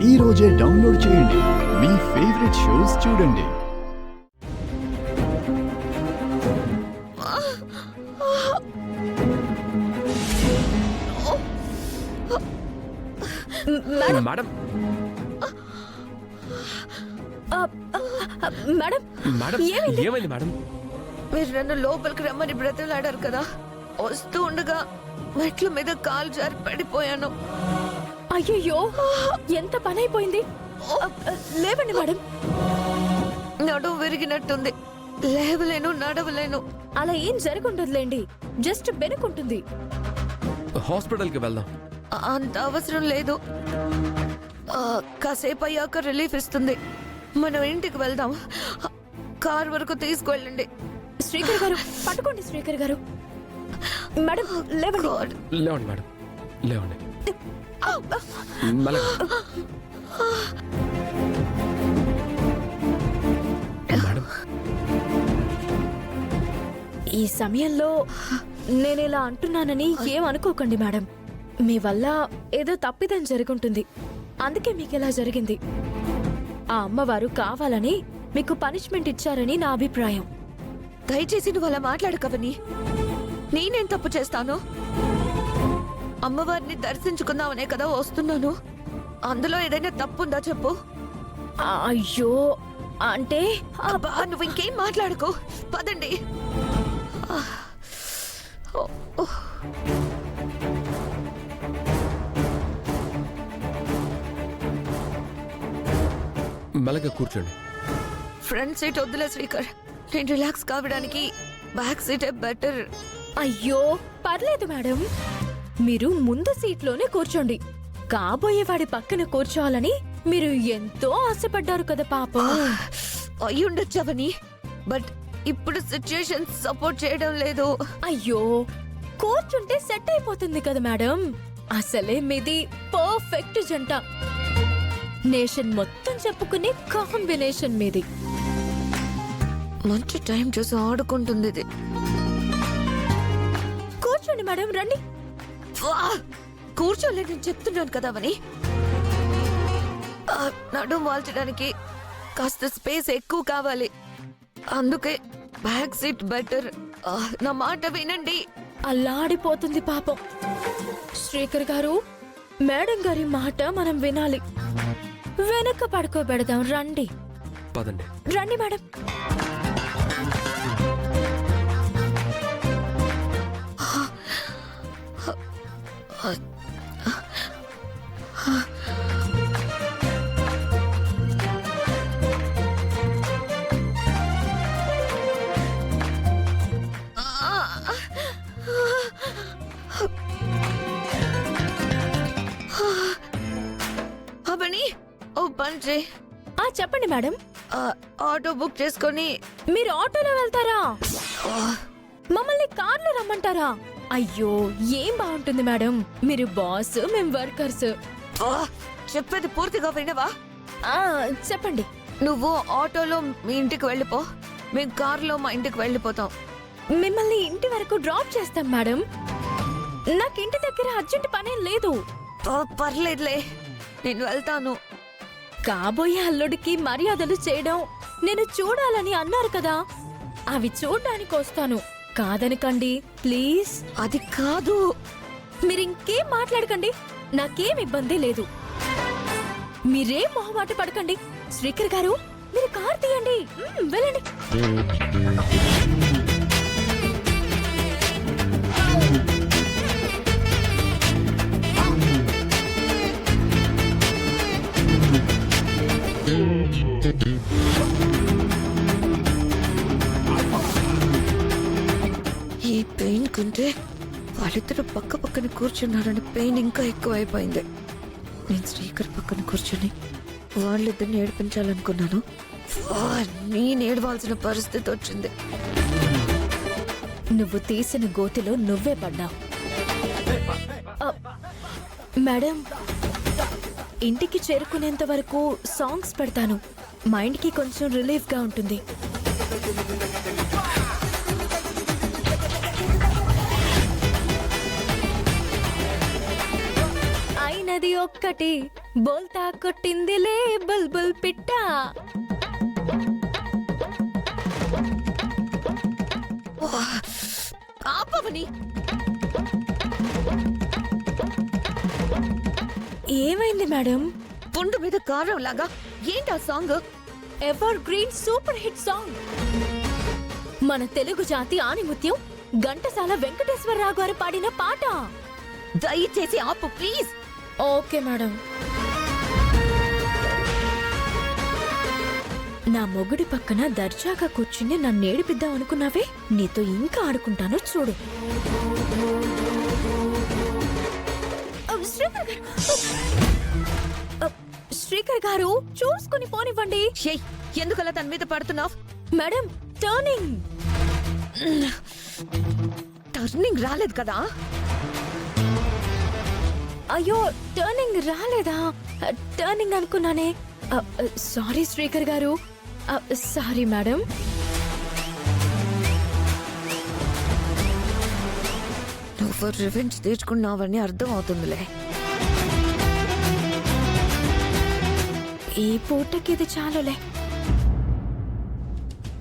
ఈ రోజే డౌన్లోడ్ చేయండి. మీ ఫేవరెట్ షోస్ చూడండి. మేడం మేడం మేడం మేడం ఏమైంది మేడం? మీరు నన్ను లోపలికి రమ్మని బ్రతిలాడారు కదా, వస్తూ ఉండగా మెట్ల మీద కాలు జారి పడిపోయాను. అయ్యయ్యో, ఎంత పని అయిపోయింది. లేవండి మేడం. నడుము విరిగినట్టుంది, లేవలేను, నడవలేను. అలా ఏం జరగకుండదులేండి, జస్ట్ బెనుకుంటుంది. హాస్పిటల్కి వెళ్దాం. అంత అవసరం లేదు, కాసేపు అయ్యాక రిలీఫ్ ఇస్తుంది. మనం ఇంటికి వెళ్దాం. కార్ వరకు తీసుకువెళ్ళండి. శ్రీకర్ గారు పట్టుకోండి. శ్రీకర్ గారు, మేడం లేవండి. లేవండి మేడం, లేవండి. మెల్లగా. మేడం ఈ సమయంలో నేను ఇలా అంటున్నానని ఏమనుకోకండి మేడం. మీ వల్ల ఏదో తప్పిదం జరుగుంటుంది, అందుకే మీకు ఇలా జరిగింది. ఆ అమ్మవారు కావాలని మీకు పనిష్మెంట్ ఇచ్చారని నా అభిప్రాయం. దయచేసి నువ్వు అలా మాట్లాడకవని. నేనేం తప్పు చేస్తాను? అమ్మవారిని దర్శించుకుందామనే కదా వస్తున్నాను. అందులో ఏదైనా తప్పుందా చెప్పు. అయ్యో, అంటే అబ్బా, నువ్వు ఇంకేం మాట్లాడుకో, పదండి. మెల్లగా కూర్చోండి. ఫ్రంట్ సీట్ వద్దులే శ్రీకర్, నేను రిలాక్స్ కావడానికి బ్యాక్ సీటే బెటర్. అయ్యో పర్లేదు మేడం, మీరు ముందు సీట్లోనే కూర్చోండి. కాబోయే వాడి పక్కన కూర్చోవాలని మీరు ఎంతో ఆశపడ్డారు కదా పాపం. అయ్యుండొచ్చవని, బట్ ఇప్పుడు సిచ్యుయేషన్ సపోర్ట్ చేయడం లేదు. అయ్యో, కూర్చుంటే సెట్ అయిపోతుంది కదా మేడం. అసలే మీది పర్ఫెక్ట్ జంట. నేషన్ మొత్తం చెప్పుకునే కాంబినేషన్ మీది. మంచి టైం చూసి ఆడుకుంటుంది ఇది. కూర్చోండి మేడం, రండి. కూర్చోలేదు నేను చెప్తున్నాను కదా అవని. నడుము వాల్చడానికి కాస్త స్పేస్ ఎక్కువ కావాలి, అందుకే బ్యాక్ సీట్ బెటర్. నా మాట వినండి. అల్లాడిపోతుంది పాపం. శ్రీకర్ గారు, మేడం గారి మాట మనం వినాలి. వెనక పడుకోబెడదాం, రండి. పదండి. రండి మేడం. అవని, ఓ పని చేయి. చెప్పండి మేడం. ఆటో బుక్ చేసుకొని. మీరు ఆటోలో వెళ్తారా? మమ్మల్ని కార్లో రమ్మంటారా? అయ్యో, ఏం బాగుంటుంది మేడం. మీరు బాస్, మేం వర్కర్స్. చెప్పేది పూర్తిగా వినవా? చెప్పండి. నువ్వు ఆటోలో మీ ఇంటికి వెళ్ళిపో, మేము కారులో మా ఇంటికి వెళ్ళిపోతాం. మిమ్మల్ని ఇంటి వరకు డ్రాప్ చేస్తాం మేడం. నాకు ఇంటి దగ్గర అర్జెంట్ పనేం లేదు. పర్లేదులే, నేను వెళ్తాను. కాబోయే అల్లుడికి మర్యాదలు చేయడం నేను చూడాలని అన్నారు కదా, అవి చూడ్డానికి వస్తాను. కాదనకండి ప్లీజ్. అది కాదు. మీరింకేం మాట్లాడకండి, నాకేం ఇబ్బంది లేదు. మీరేం మొహమాట పడకండి. శ్రీకర్ గారు, మీరు కార్ తీయండి, వెళ్ళండి. ఈ పెయిన్ కంటే వాళ్ళిద్దరు పక్క పక్కన కూర్చున్నారని పెయిన్ ఇంకా ఎక్కువైపోయింది. నేను శ్రీకర్ పక్కన కూర్చొని వాళ్ళిద్దరిని ఏడిపించాలనుకున్నాను, నేను ఏడవాల్సిన పరిస్థితి వచ్చింది. నువ్వు తీసిన గోతిలో నువ్వే పడ్డావు. మేడం, ఇంటికి చేరుకునేంత వరకు సాంగ్స్ పెడతాను, మైండ్కి కొంచెం రిలీఫ్గా ఉంటుంది. అయిన ఉన్నది ఒక్కటి బోల్తా కొట్టిందిలే బుల్బుల్ పిట్ట. ఆపవని. ఏమైంది మేడం? పుండు మీద కారం లాగా ఏంటి ఆ song? Ever green super hit song. మన తెలుగు జాతి ఆణిముత్యం ఘంటసాల వెంకటేశ్వరరావు గారు పాడిన పాట. దయచేసి ఆపు ప్లీజ్. Okay madam. నా మొగుడి పక్కన దర్జాగా కూర్చుని నన్ను ఏడిపిద్దాం అనుకున్నావే, నీతో ఇంకా ఆడుకుంటానో చూడు. శ్రీకర్ గారు చూసుకుని పోనివ్వండి. ఎందుకలా తన మీద పడుతున్నావు? Madam turning. టర్నింగ్ రాలేదు కదా? అయ్యో టర్నింగ్ రాలేదా? టర్నింగ్ అనుకున్నానే. సారీ శ్రీకర్ గారు. Sorry madam. నువ్వు రివెంజ్ తీర్చుకున్నావని అర్థం అవుతుందిలే. ఈ పూటకి ఇది చాలులే.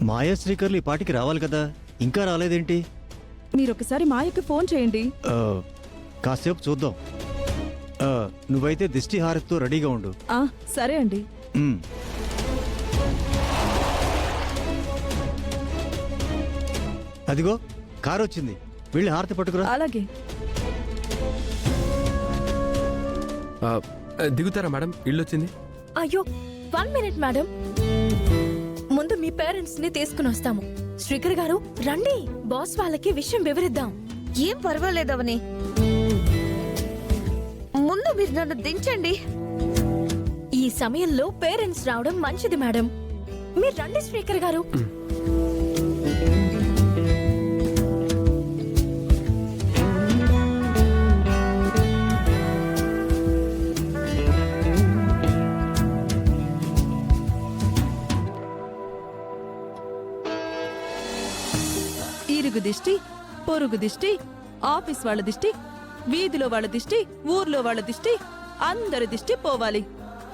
మాయా శ్రీకర్లు ఈ పాటికి రావాలి కదా, ఇంకా రాలేదేంటి? మీరొకసారి మాయకి ఫోన్ చేయండి. ఆ, కాసేపు చూద్దాం. నువ్వైతే దిష్టి హారతితో రెడీగా ఉండు. ఆ సరే అండి. ఉమ్. అదిగో కారు వచ్చింది, వెళ్ళి హారతి పట్టుకురా. అలాగే. దిగుతారా మేడం? ఇల్లు వచ్చింది. అయ్యో 1 మినిట్ మేడం. ముందు మీ పేరెంట్స్ ని తీసుకుని వస్తాము. శ్రీకర్ గారు రండి, బాస్ వాళ్ళకి విషయం వివరిద్దాం. ఏం పర్వాలేదవని, ముందు మీరు నన్ను దించండి. ఈ సమయంలో పేరెంట్స్ రావడం మంచిది మేడం. మీరు రండి శ్రీకర్ గారు. ఇరుగు దిష్టి, పొరుగు దిష్టి, ఆఫీస్ వాళ్ళ దిష్టి, వీధిలో వాళ్ళ దిష్టి, ఊర్లో వాళ్ళ దిష్టి, అందరి దిష్టి పోవాలి.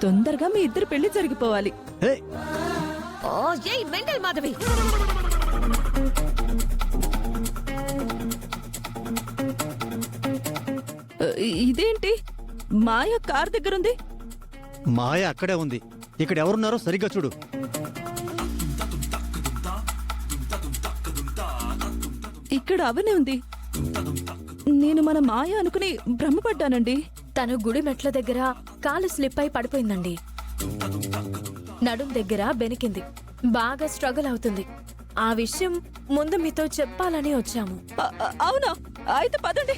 తొందరగా మీ ఇద్దరు పెళ్లి జరిగిపోవాలి. హే, ఏయ్ మెంటల్ మాధవి, ఇదేంటి మాయ కార్ దగ్గరుంది? మాయ అక్కడే ఉంది. ఇక్కడ ఎవరున్నారో సరిగ్గా చూడు. ఇక్కడ అవనే ఉంది. నేను మన మాయ అనుకుని భ్రమపడ్డానండి. తను గుడి మెట్ల దగ్గర కాలు స్లిప్ అయి పడిపోయిందండి. నడుం దగ్గర బెనికింది. బాగా స్ట్రగుల్ అవుతుంది. ఆ విషయం ముందు మీతో చెప్పాలని వచ్చాము. అవునా? అయితే పదండి.